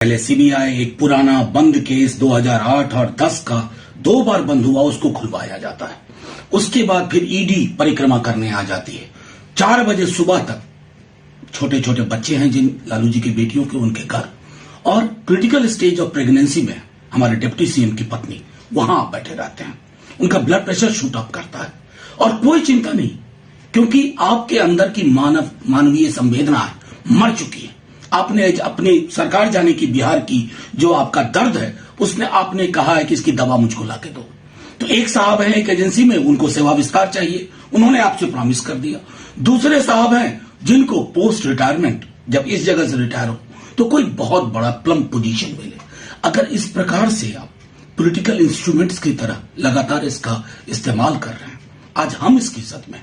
पहले सीबीआई एक पुराना बंद केस 2008 और 10 का 2 बार बंद हुआ उसको खुलवाया जाता है। उसके बाद फिर ईडी परिक्रमा करने आ जाती है। 4 बजे सुबह तक छोटे छोटे बच्चे हैं जिन लालू जी की बेटियों के उनके घर, और क्रिटिकल स्टेज ऑफ प्रेगनेंसी में हमारे डिप्टी सीएम की पत्नी वहां आप बैठे रहते हैं। उनका ब्लड प्रेशर शूट अप करता है और कोई चिंता नहीं, क्योंकि आपके अंदर की मानवीय संवेदना मर चुकी है। आपने अपनी सरकार जाने की बिहार की जो आपका दर्द है उसने आपने कहा है कि इसकी दवा मुझको लाके दो। तो एक साहब हैं एक एजेंसी में, उनको सेवा विस्तार चाहिए, उन्होंने आपसे प्रॉमिस कर दिया। दूसरे साहब हैं जिनको पोस्ट रिटायरमेंट जब इस जगह से रिटायर हो तो कोई बहुत बड़ा प्लम पोजीशन मिले। अगर इस प्रकार से आप पॉलिटिकल इंस्ट्रूमेंट्स की तरह लगातार इसका इस्तेमाल कर रहे हैं, आज हम इसकी सद में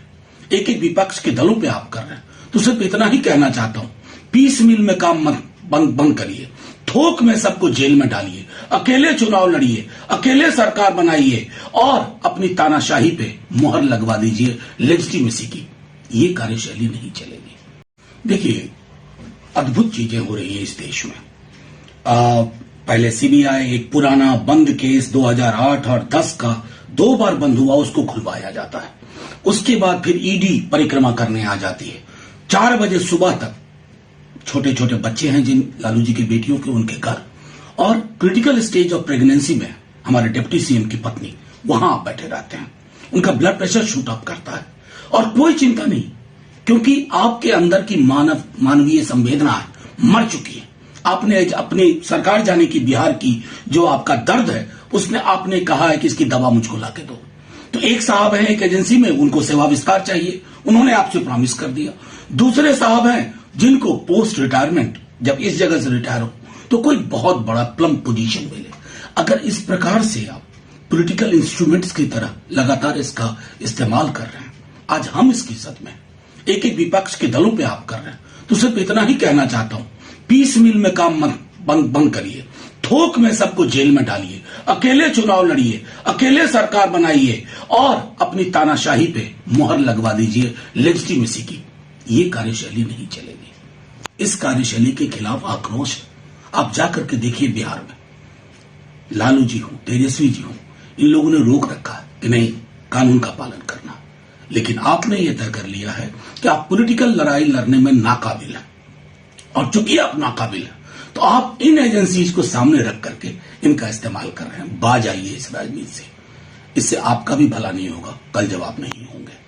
एक एक विपक्ष के दलों पे आप कर रहे हैं, तो सिर्फ इतना ही कहना चाहता हूं, पीस मिल में काम मत बंद करिए, थोक में सबको जेल में डालिए, अकेले चुनाव लड़िए, अकेले सरकार बनाइए और अपनी तानाशाही पे मुहर लगवा दीजिए लेजिटिमेसी की। ये कार्यशैली नहीं चलेगी। देखिए, अद्भुत चीजें हो रही है इस देश में। पहले सीबीआई एक पुराना बंद केस 2008 और 10 का 2 बार बंद हुआ उसको खुलवाया जाता है। उसके बाद फिर ईडी परिक्रमा करने आ जाती है। 4 बजे सुबह तक छोटे छोटे बच्चे हैं जिन लालू जी की बेटियों के उनके घर, और क्रिटिकल स्टेज ऑफ प्रेगनेंसी में हमारे डिप्टी सीएम की पत्नी वहां आप बैठे रहते हैं। उनका ब्लड प्रेशर शूट अप करता है और कोई चिंता नहीं, क्योंकि आपके अंदर की मानवीय संवेदना मर चुकी है। आपने अपनी सरकार जाने की बिहार की जो आपका दर्द है उसने आपने कहा है कि इसकी दवा मुझको लाके दो। तो एक साहब हैं एक एजेंसी में, उनको सेवा विस्तार चाहिए, उन्होंने आपसे प्रॉमिस कर दिया। दूसरे साहब हैं जिनको पोस्ट रिटायरमेंट जब इस जगह से रिटायर हो तो कोई बहुत बड़ा प्लम पोजीशन मिले। अगर इस प्रकार से आप पॉलिटिकल इंस्ट्रूमेंट्स की तरह लगातार इसका इस्तेमाल कर रहे हैं, आज हम इसकी सद में एक एक विपक्ष के दलों पे आप कर रहे हैं, तो सिर्फ इतना ही कहना चाहता हूं, पीस मिल में काम बंद करिए, थोक में सबको जेल में डालिए, अकेले चुनाव लड़िए, अकेले सरकार बनाइए और अपनी तानाशाही पे मुहर लगवा दीजिए लेजिटिमेसी की। ये कार्यशैली नहीं चलेगी। इस कार्यशैली के खिलाफ आक्रोश है। आप जाकर के देखिए बिहार में, लालू जी हो, तेजस्वी जी हो, इन लोगों ने रोक रखा है कि नहीं, कानून का पालन करना। लेकिन आपने यह तय कर लिया है कि आप पॉलिटिकल लड़ाई लड़ने में नाकाबिल हैं, और चूंकि आप नाकाबिल हैं तो आप इन एजेंसीज को सामने रख करके इनका इस्तेमाल कर रहे हैं। बाज आइए इस राजनीति से, इससे आपका भी भला नहीं होगा, कल जब आप नहीं होंगे।